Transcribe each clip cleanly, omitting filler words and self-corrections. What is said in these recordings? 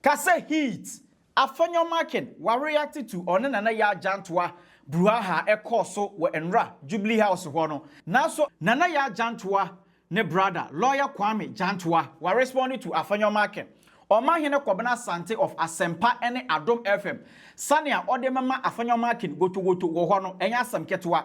Kase heat. Afenyo Markin wa reacted to Nana Yaa Jantuah bruha Ekua so we enra Jubilee House hono. Na so Nana Yaa Jantuah ne brother lawyer Ekua Jantuah wa responded to Afenyo Markin. Omanhene kwabena sante of Asempa ene Adom FM. Sania ode mama Afenyo Markin go to wo hono enya asem ketewa.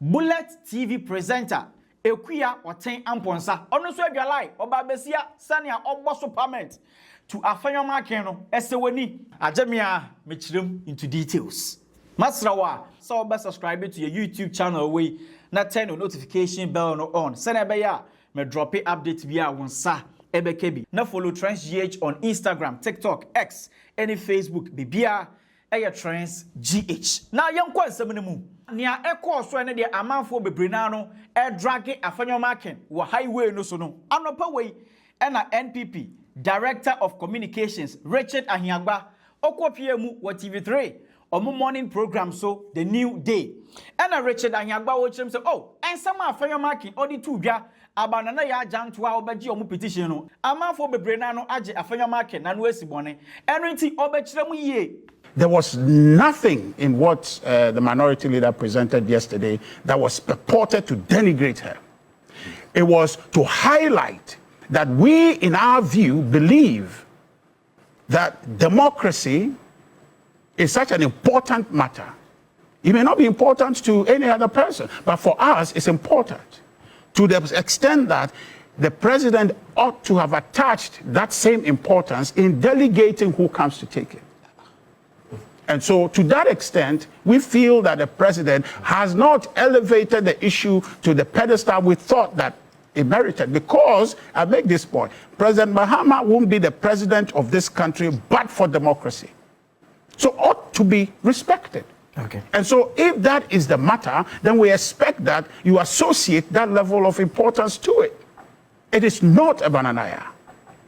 Bullet TV presenter Ekua Oteng amponsa. Ono so adwalai oba besia sania obo superment to Afenyo Markin no esewani ajamia mechirem into details. Masrawa so be subscribe to your YouTube channel way na turn the notification bell no on. Send be ya me drop it update via wonsa ebekebi. Na follow Trends GH on Instagram, TikTok, X, any Facebook bibia eye Trends GH. Na yenkwa nsem mu. Nia Ekua so ene de amanfo bebrena no e drag Afenyo Markin wo highway no so no. Anopa we ena NPP Director of Communications Richard Ahiagbah okopie mu wa TV3 omo morning program so the new day. Ena Richard Ahiagbah wo chem say oh ensama Afenyo Markin odi tudwa abanana Yaa Jantuah obeji omo petition no amanfo bebrena no age Afenyo Markin na no asibone enrenti obekirem yie. There was nothing in what the minority leader presented yesterday that was purported to denigrate her. It was to highlight that we, in our view, believe that democracy is such an important matter. It may not be important to any other person, but for us, it's important to the extent that the president ought to have attached that same importance in delegating who comes to take it. And so, to that extent, we feel that the president has not elevated the issue to the pedestal we thought that it merited, because I make this point: President Mahama won't be the president of this country but for democracy, so ought to be respected. Okay. And so if that is the matter, then we expect that you associate that level of importance to it. It is not about Yaa,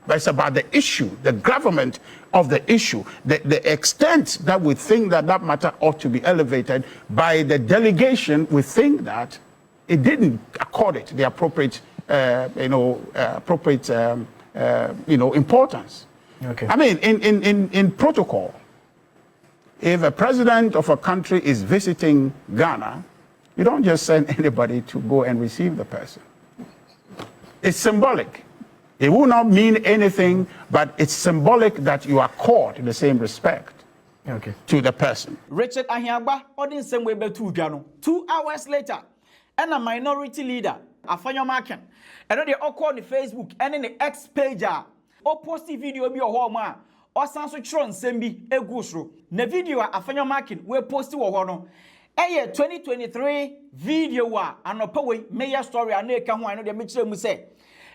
but it's about the issue, the government of the issue, the extent that we think that that matter ought to be elevated. By the delegation, we think that it didn't accord it the appropriate importance. Okay. I mean, in protocol, if a president of a country is visiting Ghana, you don't just send anybody to go and receive the person. It's symbolic. It will not mean anything, but it's symbolic that you accord the same respect to the person. Richard Ahiagbah odin same way betu dwa 2 hours later, and a minority leader Afenyo Markin and they all call the Facebook and in the X page or post video bi o ma or sanso chron sembi egusro na video Afenyo Markin we post wo ho no 2023 video wa anopa we mayor story aneka ho ano de mekire mu say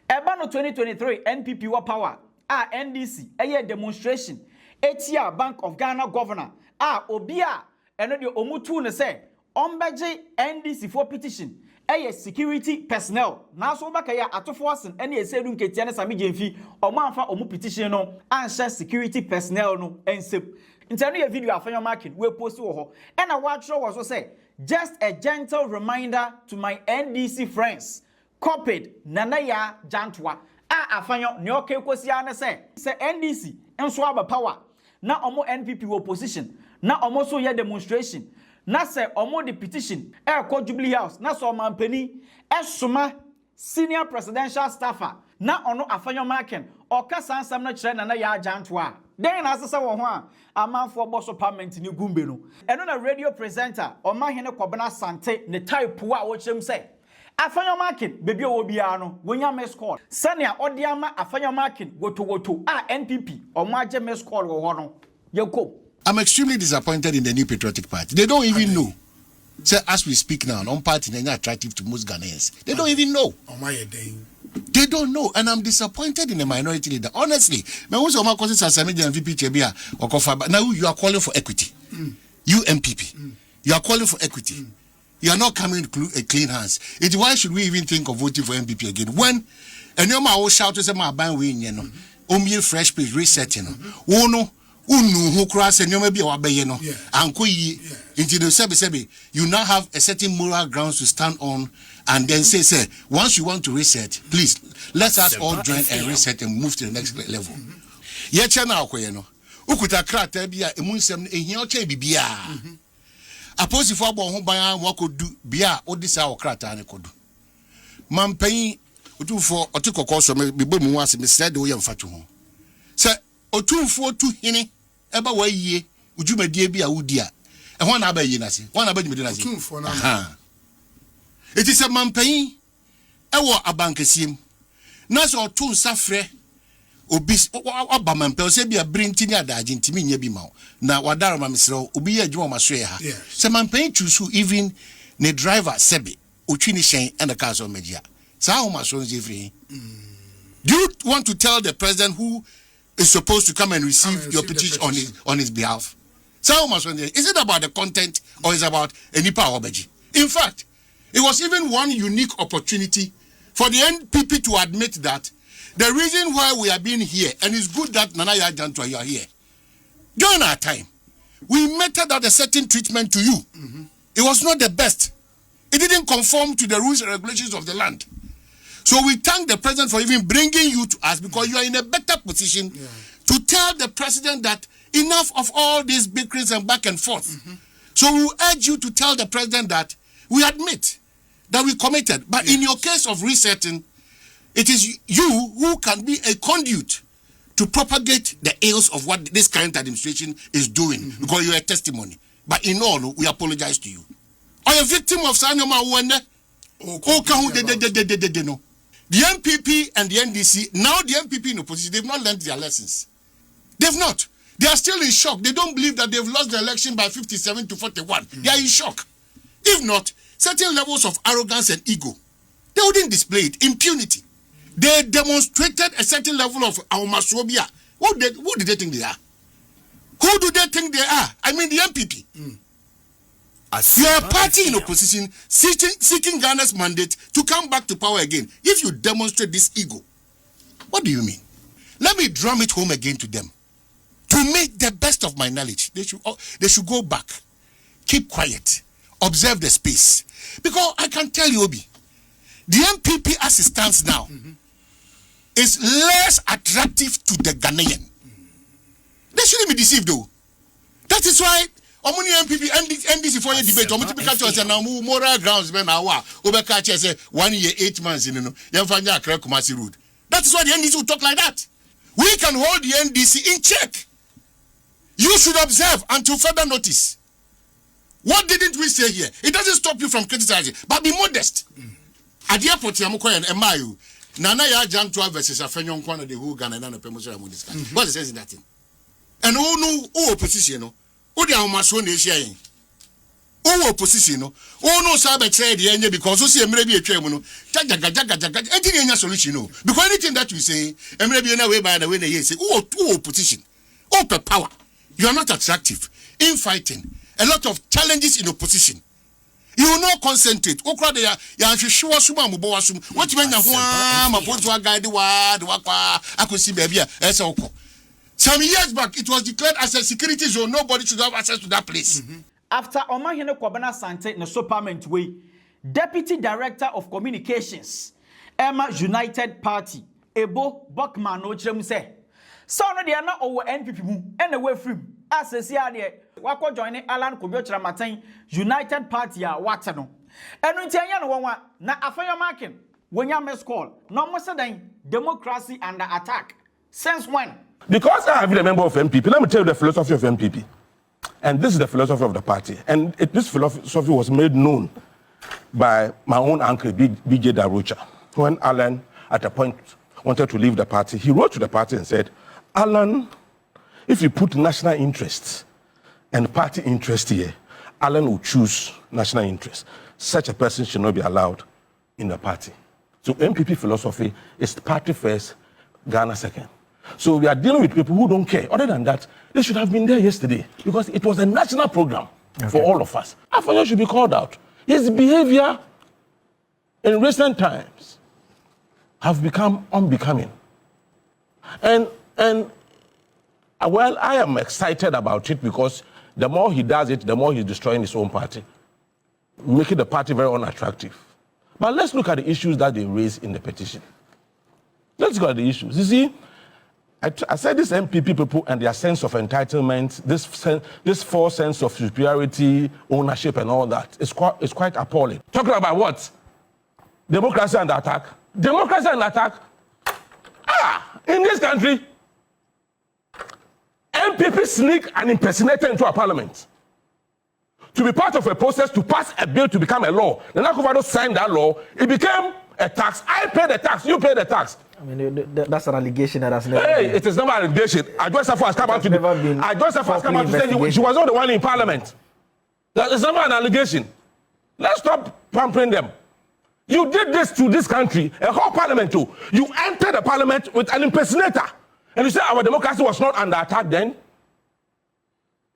eba no 2023 NPP wa power NDC demonstration etia Bank of Ghana governor obia eno de omutu ne say ombeje NDC for petition security personnel na so baka ya atofo asen ene esedu nketia ne sami gemfi omanfa omu petition no ansha security personnel no ensep intano ya video Afenyo Markin we post wo ho ena wa tro wo so say just a gentle reminder to my NDC friends copied Nana Yaa Jantuah Afenyo ne okekosia ne say NDC enso aba power na omo NPP opposition na omo so ya demonstration na se omo the petition Ekua Jubilee House na so mampani esoma senior presidential staffer na ono Afenyo Markin okasa ansam na kire Nana Yaa Jantuah den na asesa wo ho a amanfo boso parliament ni gumbe no eno na radio presenter Omanhene kwabena sante ne type a wo kyerem say Afenyo Markin bebi o bia no wonya miss call sania ode ama Afenyo Markin woto NPP omo age miss call wo ho no yeko. I'm extremely disappointed in the New Patriotic Party. They don't even know. So as we speak now, non-party is attractive to most Ghanaians. They don't even know. They don't know, and I'm disappointed in the minority leader. Honestly, now you are calling for equity. You MPP, you are calling for equity. You are not coming with clean hands. Why should we even think of voting for MPP again? When and your man will shout to say my ban win, you know, fresh page reset, you know, unu who cross and you may be our bay, you know, and Into the sebi, you now have a certain moral grounds to stand on, and then say, once you want to reset, please let us all join and reset and move to the next level. Yecha na akoye ukuta krata bia emunsem ehia oche bibia. Aposifo abo ho ban wakodu bia odisa okrata ne kodu. Mampan otufo otikokko so me bemu wase me sede wo yemfato ho. Se otufo tu hene eba wa yie ujumadie bia wudi a ehon na abayi na se won na abajumede na se otufo na it is a mampan ewo abankesiem na so otu nsafre obis oba mampan se bia brinti ni adaje ntimi nya bi ma na wadaro ma mesrew obi ya adwuma ma so ye ha se mampan chusu even ne driver sebe otwini hyen and the cars on media sa ho ma so nzefri. Do you want to tell the president who is supposed to come and receive your petition on his behalf? Is it about the content or is it about any power obeji? In fact, it was even one unique opportunity for the NPP to admit that the reason why we are being here, and it's good that Yaa Jantuah, you are here. During our time, we meted out a certain treatment to you. It was not the best. It didn't conform to the rules and regulations of the land. So we thank the president for even bringing you to us, because you are in a better position to tell the president that enough of all these bickerings and back and forth. So we urge you to tell the president that we admit that we committed. But in your case of resetting, it is you who can be a conduit to propagate the ills of what this current administration is doing, because you are a testimony. But in all, we apologize to you. Are you a victim of Sanyoma Wende? No. The MPP and the NDC, now the MPP in opposition, they've not learned their lessons. They've not. They are still in shock. They don't believe that they've lost the election by 57 to 41. They are in shock. If not, certain levels of arrogance and ego, they wouldn't display it. Impunity. They demonstrated a certain level of homophobia. Who did they think they are? Who do they think they are? I mean the MPP. You are a party in opposition seeking Ghana's mandate to come back to power again. If you demonstrate this ego, what do you mean? Let me drum it home again to them. To make the best of my knowledge, they should go back, keep quiet, observe the space. Because I can tell you, Obi, the MPP as it stands now is less attractive to the Ghanaian. They shouldn't be deceived though. That is why Omanhene MPP NDC for your debate. Moral grounds ben awa. Obeka say 1 year 8 months. Yemfanya akre Kumasi Road. That is why the NDC will talk like that. We can hold the NDC in check. You should observe until further notice. What didn't we say here? It doesn't stop you from criticizing, but be modest. At the airport, Yamuko and Emayu, Yaa Jantuah versus Afenyo Nkwana, the whole Ghana and Pemosa Mudis. What says that thing? And no opposition, no. Who they are Masoni sharing? Oh, opposition, no. Oh, no, Sabe trade the end because you see, maybe a chairman, Jaga, anything in solution, no. Because anything that you say, and maybe in a way by the way they say, oh, opposition, open power. You are not attractive. Infighting, a lot of challenges in opposition. You will not concentrate. What you mean? Some years back, it was declared as a security zone. Nobody should have access to that place. After Omanhene Kwabena Sante in the Parliament way, Deputy Director of Communications, Emma United Party, Ebo Buckman no chrem say. So no they are not over NPP mu and away from as a CRD wako joining Alan Kobio Chramatan United Party a watano. And we tell you one na Afenyo Markin when you miss call no more than democracy under attack. Since when? Because I have been a member of MPP, let me tell you the philosophy of MPP. And this is the philosophy of the party. And this philosophy was made known by my own uncle, B.J. Darucha. When Alan, at a point, wanted to leave the party, he wrote to the party and said, Alan, if you put national interests and party interest here, Alan will choose national interest. Such a person should not be allowed in the party. So MPP philosophy is party first, Ghana second. So we are dealing with people who don't care. Other than that, they should have been there yesterday because it was a national program for all of us. Afenyo should be called out. His behavior in recent times have become unbecoming. And well, I am excited about it because the more he does it, the more he's destroying his own party, making the party very unattractive. But let's look at the issues that they raise in the petition. Let's look at the issues. You see, I said this MPP people and their sense of entitlement, this false sense of superiority, ownership, and all that is quite appalling. Talking about what? Democracy under attack. Democracy under attack. In this country, MPP sneak and impersonator into our parliament to be part of a process to pass a bill to become a law. The Nakufado signed that law. It became a tax. I pay the tax. You pay the tax. I mean, that's an allegation that has never Hey, been. it is never an allegation. Ahiagbah has come out to say she was not the one in parliament. That is never an allegation. Let's stop pampering them. You did this to this country, a whole parliament too. You entered the parliament with an impersonator. And you say our democracy was not under attack then.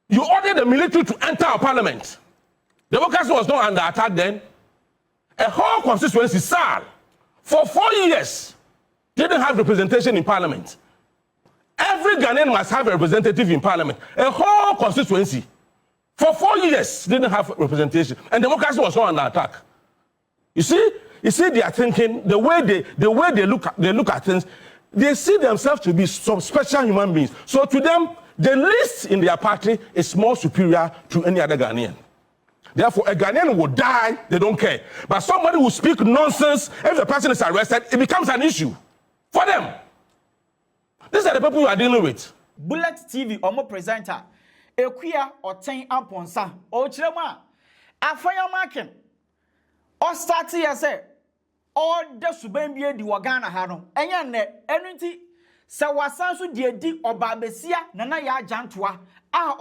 You ordered the military to enter our parliament. Democracy was not under attack then. A whole constituency, SAL, for 4 years, didn't have representation in parliament. Every Ghanaian must have a representative in parliament. A whole constituency, for 4 years, didn't have representation. And democracy was not under attack. You see they are thinking, the way they look at things, they see themselves to be some special human beings. So to them, the least in their party is more superior to any other Ghanaian. Therefore, a Ghanaian will die, they don't care. But somebody who speaks nonsense, if the person is arrested, it becomes an issue for them. These are the people we are dealing with. Bullet TV, Omo presenter, Ekua Oteng Amponsa, Ochirema, Afenyo Markin, or start here say, all the Subembie di Wagana Hano, Enyane, Enunti, Sawasansu di Obabesia, Nana Yaa Jantuah,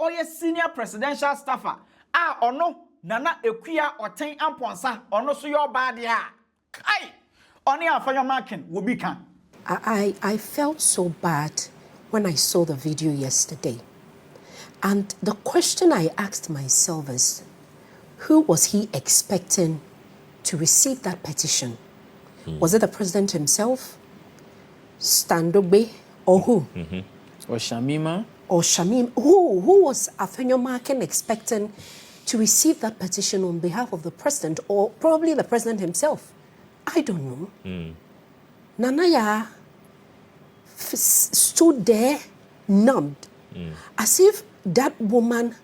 Oye senior presidential staffer, Ono, Nana Ekua Oteng Amponsa, Ono Suyo Badia. Kai! Oni Afenyo Markin will be can. I felt so bad when I saw the video yesterday. And the question I asked myself is, who was he expecting to receive that petition? Was it the president himself? Standobe? Or who? Or Shamima? Or Shamim? Who was Afenyo Markin expecting to receive that petition on behalf of the president? Or probably the president himself? I don't know. Nana Yaa stood there numbed, as if that woman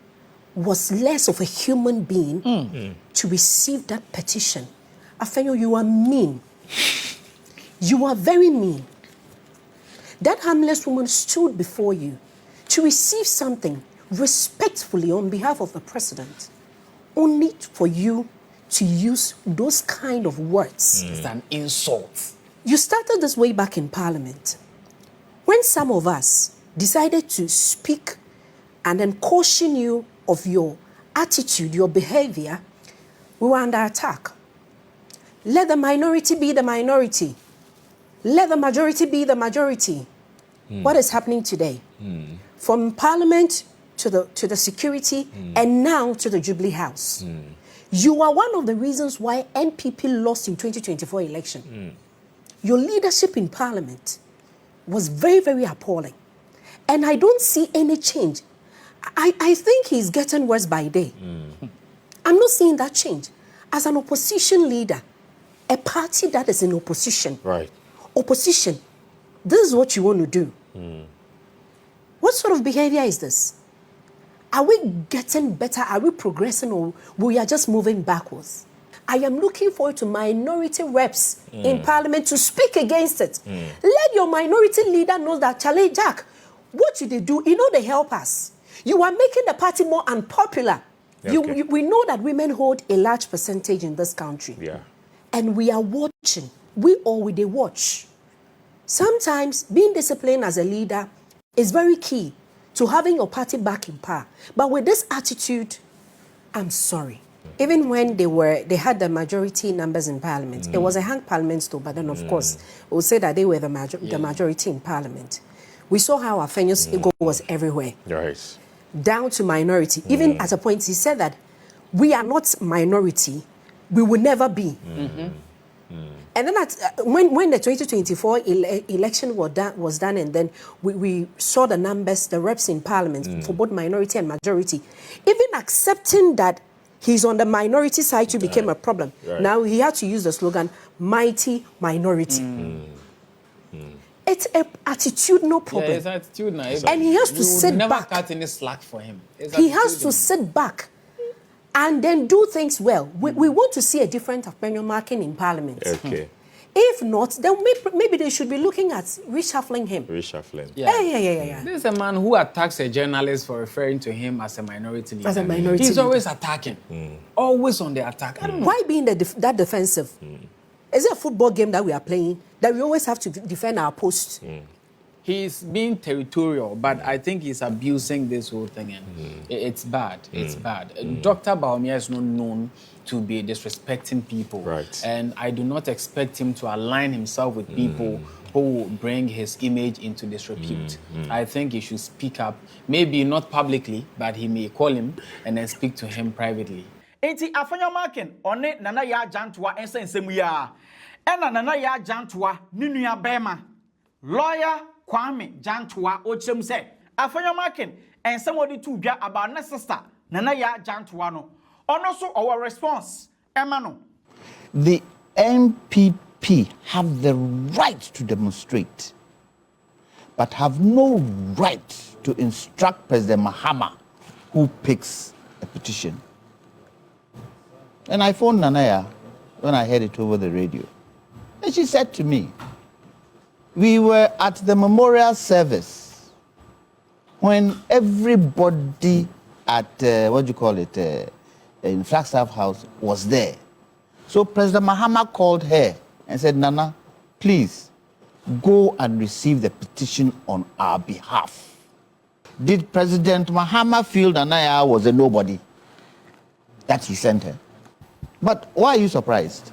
was less of a human being to receive that petition. Afenyo, you are mean. You are very mean. That harmless woman stood before you to receive something respectfully on behalf of the president, only for you to use those kind of words. It's an insult. You started this way back in Parliament. When some of us decided to speak and then caution you of your attitude, your behavior, we were under attack. Let the minority be the minority. Let the majority be the majority. What is happening today? From Parliament to the security and now to the Jubilee House. You are one of the reasons why NPP lost in 2024 election. Your leadership in Parliament was very, very appalling. And I don't see any change. I think he's getting worse by day. I'm not seeing that change. As an opposition leader, a party that is in opposition. Right. Opposition, this is what you want to do. What sort of behavior is this? Are we getting better? Are we progressing, or we are just moving backwards? I am looking forward to minority reps in Parliament to speak against it. Let your minority leader know that, Charlie Jack, what you do, they help us. You are making the party more unpopular. Okay. We know that women hold a large percentage in this country. Yeah. And we are watching. We watch. Sometimes being disciplined as a leader is very key to having your party back in power. But with this attitude, I'm sorry. Even when they had the majority numbers in Parliament, it was a hung Parliament still, but then of course, we'll say that they were the majority in Parliament. We saw how Afenyo's ego was everywhere. Right. Down to minority. Even at a point, he said that we are not minority, we will never be. And then when the 2024 election was done, and then we saw the numbers, the reps in parliament for both minority and majority, even accepting that he's on the minority side became a problem. Right. Now he had to use the slogan, mighty minority. It's an attitudinal problem. Yeah, it's attitudinal. And he has to sit never back. cut any slack for him. He has to sit back and then do things well. We want to see a different Afenyo Markin in parliament. Okay. If not, then maybe they should be looking at reshuffling him. Reshuffling. Yeah. This is a man who attacks a journalist for referring to him as a minority leader. As a minority He's leader. always attacking. Always on the attack. I don't know. Why being that defensive? Is it a football game that we are playing that we always have to defend our post? He's being territorial, but I think he's abusing this whole thing, and it's bad. It's bad. Dr. Bawumia is not known to be disrespecting people, right? And I do not expect him to align himself with people who will bring his image into disrepute. I think he should speak up, maybe not publicly, but he may call him and then speak to him privately. Enti Afenyo Markin one Nana Yaa Jantuah ense nsemu ya. Ena Nana Yaa Jantuah ni nua bema. Lawyer Kwame Jantuah ochem se Afenyo Markin ense wodi tu dwa about ne sister Nana Yaa Jantuah no. Ono so our response ema no. The MPP have the right to demonstrate, but have no right to instruct President Mahama who picks a petition. And I phoned Nanaya when I heard it over the radio. And she said to me, we were at the memorial service when everybody at, in Flagstaff House was there. So President Mahama called her and said, Nana, please go and receive the petition on our behalf. Did President Mahama feel Nanaya was a nobody that he sent her? But why are you surprised?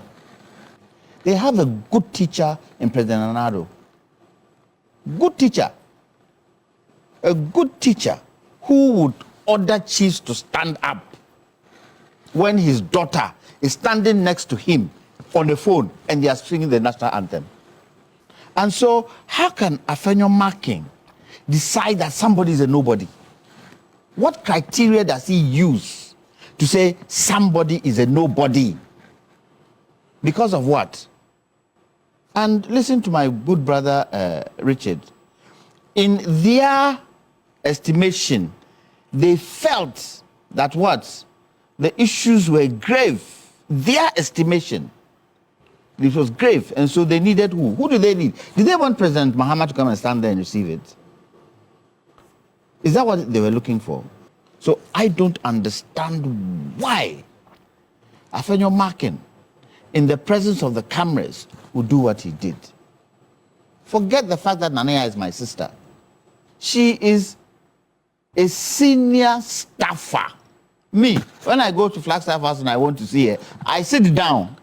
They have a good teacher in President Nanado. Good teacher. A good teacher who would order chiefs to stand up when his daughter is standing next to him on the phone and they are singing the national anthem. And so, how can Afenyo Markin decide that somebody is a nobody? What criteria does he use to say somebody is a nobody? Because of what? And listen to my good brother Richard. In their estimation, they felt that what? The issues were grave. Their estimation, it was grave. And so they needed who? Who do they need? Did they want President Mahama to come and stand there and receive it? Is that what they were looking for? So I don't understand why Afenyo Markin, in the presence of the cameras, would do what he did. Forget the fact that Nanaya is my sister. She is a senior staffer. Me, when I go to Flagstaff House and I want to see her, I sit down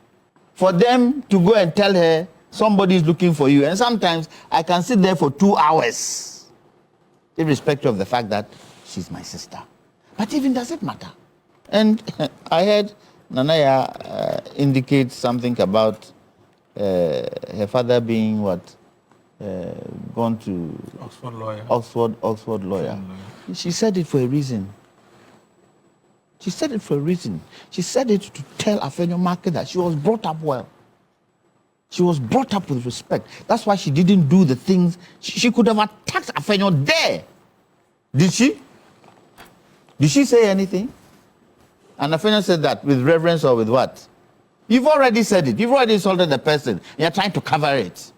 for them to go and tell her somebody is looking for you. And sometimes I can sit there for 2 hours, irrespective of the fact that she's my sister. But even does it matter? And I heard Nanaya indicate something about her father being what? Gone to Oxford lawyer. Oxford lawyer. She said it for a reason. She said it for a reason. She said it to tell Afenyo Markin that she was brought up well. She was brought up with respect. That's why she didn't do the things. She could have attacked Afenyo there. Did she? Did she say anything? And Afenyo said that with reverence or with what? You've already said it. You've already insulted the person. You're trying to cover it.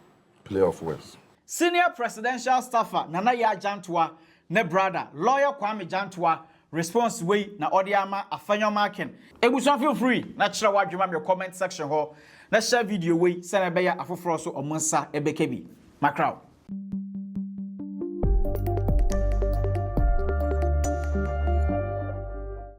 Play of words. Senior presidential staffer Nana Yaa Jantuah ne brother lawyer Kwame Jantuah response way na odiama Afenyo Markin. Ebusuan feel free na kyerɛ wadwuma me comment section ho na share video way sɛ na be ya afoforo so omonsa ebekebi. Makraw.